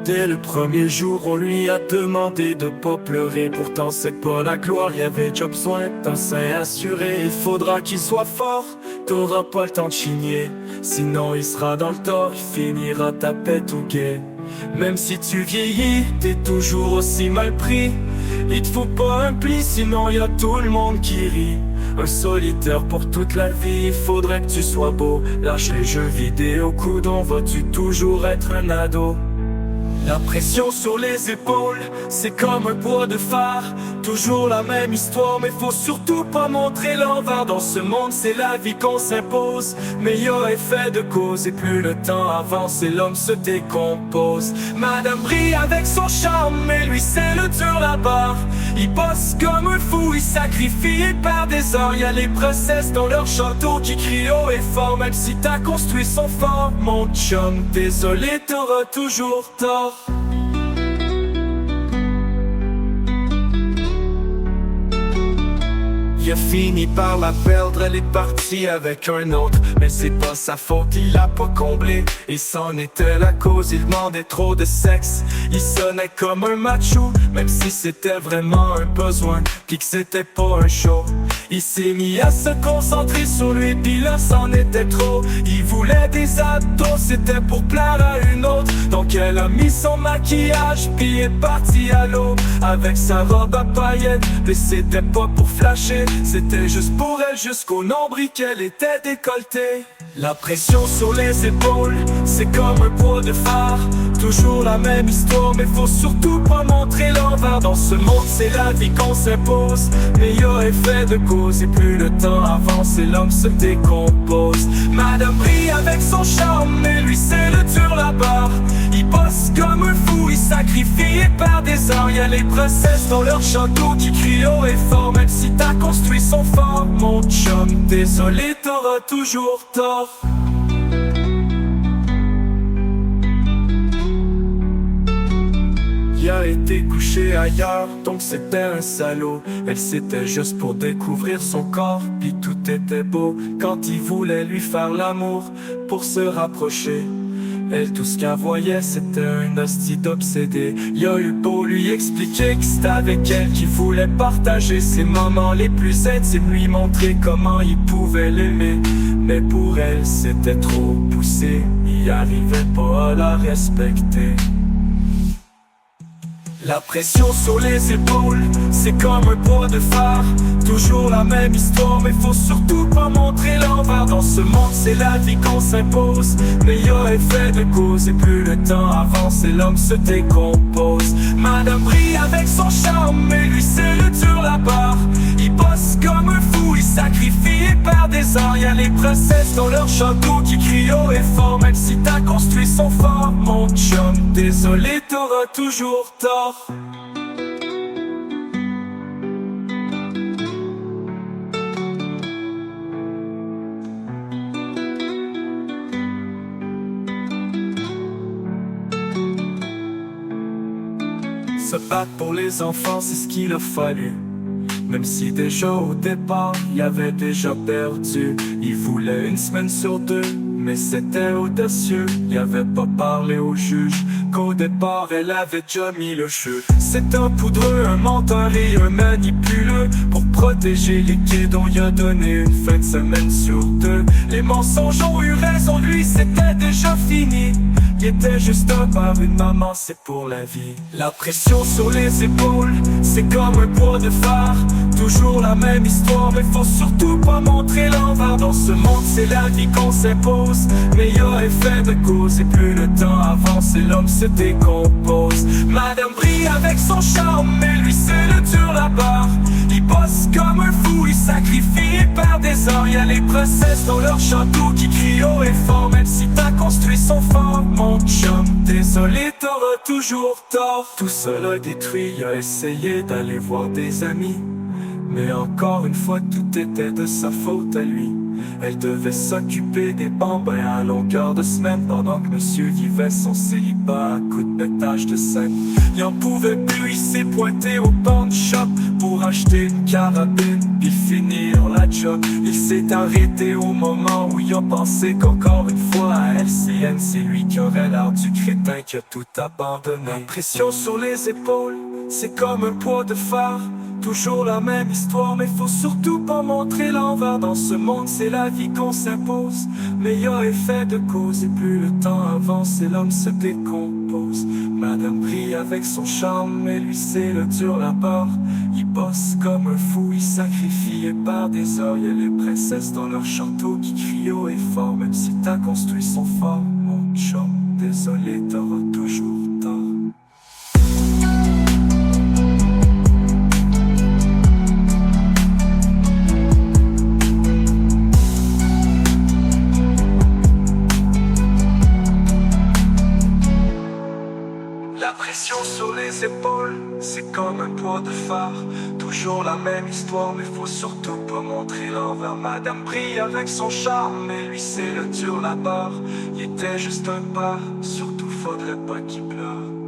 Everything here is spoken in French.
Dès le premier jour, on lui a demandé de pas pleurer. Pourtant c'est pas la gloire, y avait déjà besoin d'un sein assuré. Il faudra qu'il soit fort, t'auras pas le temps de chigner. Sinon il sera dans le tort, il finira ta pète au guet. Même si tu vieillis, t'es toujours aussi mal pris. Il te faut pas un pli, sinon y a tout le monde qui rit. Un solitaire pour toute la vie, il faudrait que tu sois beau. Lâche les jeux vidéo, coudon, vas-tu toujours être un ado? La pression sur les épaules, c'est comme un poids de phare. Toujours la même histoire, mais faut surtout pas montrer l'envers. Dans ce monde, c'est la vie qu'on s'impose. Meilleur effet de cause, et plus le temps avance et l'homme se décompose. Madame brille avec son charme, mais lui c'est le dur là-bas. Il bosse comme un fou, il sacrifie et perd des heures. Y'a les princesses dans leur château qui crient haut et fort. Même si t'as construit son fort, mon chum, désolé, t'auras toujours tort. Il a fini par la perdre, elle est partie avec un autre. Mais c'est pas sa faute, il l'a pas comblé. Et c'en était la cause, il demandait trop de sexe. Il sonnait comme un macho, même si c'était vraiment un besoin, puis que c'était pas un show. Il s'est mis à se concentrer sur lui, puis là c'en était trop. Il voulait des abdos, c'était pour plaire à une autre. Donc elle a mis son maquillage, puis est partie à l'eau avec sa robe à paillettes. Mais c'était pas pour flasher, c'était juste pour elle, jusqu'au nombril qu'elle était décolletée. La pression sur les épaules, c'est comme un poids de phare. Toujours la même histoire, mais faut surtout pas montrer l'envers. Dans ce monde, c'est la vie qu'on s'impose. Meilleur effet de cause, et plus le temps avance et l'homme se décompose. Madame brille avec son charme, mais lui c'est le dur là-bas. Il bosse comme un fou, il sacrifie et perd des heures. Y'a les princesses dans leur château qui crient haut et fort. Même si t'as construit son fort, mon chum, désolé, t'auras toujours tort. Il a été couché ailleurs, donc c'était un salaud. Elle c'était juste pour découvrir son corps, puis tout était beau. Quand il voulait lui faire l'amour, pour se rapprocher, elle tout ce qu'elle voyait c'était un hostie d'obsédé. Il a eu beau lui expliquer que c'était avec elle qu'il voulait partager ses moments les plus intimes, lui montrer comment il pouvait l'aimer. Mais pour elle c'était trop poussé, il arrivait pas à la respecter. La pression sur les épaules, c'est comme un poids de phare. Toujours la même histoire, mais faut surtout pas montrer l'envers. Dans ce monde, c'est la vie qu'on s'impose. Meilleur effet de cause, et plus le temps avance et l'homme se décompose. Madame brille avec son charme, mais lui c'est le dur là-bas. Il bosse comme un fou, il sacrifie et perd des heures. Y'a les princesses dans leur château qui crient haut et fort. Même si t'as construit son fort, mon chum, désolé, t'auras toujours tort. Se battre pour les enfants, c'est ce qu'il a fallu. Même si déjà au départ, il avait déjà perdu. Il voulait une semaine sur deux, mais c'était audacieux. Il avait pas parlé au juge qu'au départ elle avait déjà mis le jeu. C'est un poudreux, un menteur et un manipuleux. Pour protéger les kids, on lui a donné une fin de semaine sur deux. Les mensonges ont eu raison, lui c'était déjà fini. Il était juste un père, une maman, c'est pour la vie. La pression sur les épaules, c'est comme un poids de phare. Toujours la même histoire, mais faut surtout pas montrer l'envers. Dans ce monde, c'est la vie qu'on s'impose. Meilleur effet de cause, et plus le temps avance et l'homme se décompose. Madame brille avec son charme, mais lui c'est le dur là-bas. Il bosse comme un fou, il sacrifie et perd des heures. Y'a les princesses dans leur château qui crient haut et fort. Même si t'as construit son fort, mon chum, désolé, t'auras toujours tort. Tout seul a détruit, il a essayé d'aller voir des amis. Mais encore une fois, tout était de sa faute à lui. Elle devait s'occuper des bambins à longueur de semaine, pendant que monsieur vivait son célibat à coups de pétage de scène. Il en pouvait plus, il s'est pointé au pawn shop pour acheter une carabine puis finir la job. Il s'est arrêté au moment où il a pensé qu'encore une fois à LCN, c'est lui qui aurait l'air du crétin qui a tout abandonné. La pression sur les épaules, c'est comme un poids de phare. Toujours la même histoire, mais faut surtout pas montrer l'envers. Dans ce monde, c'est la vie qu'on s'impose. Mais y a effet de cause, et plus le temps avance et l'homme se décompose. Madame brille avec son charme, mais lui c'est le dur labeur. Il bosse comme un fou, il sacrifie et par des heures. Y'a les princesses dans leur château qui crient haut et fort. Même si t'as construit son fort, mon chum, désolé, t'auras toujours tort. La pression sur les épaules, c'est comme un poids de phare. Toujours la même histoire, mais faut surtout pas montrer l'envers. Madame brille avec son charme, mais lui c'est le dur labeur. Il était juste un père, surtout faudrait pas qu'il pleure.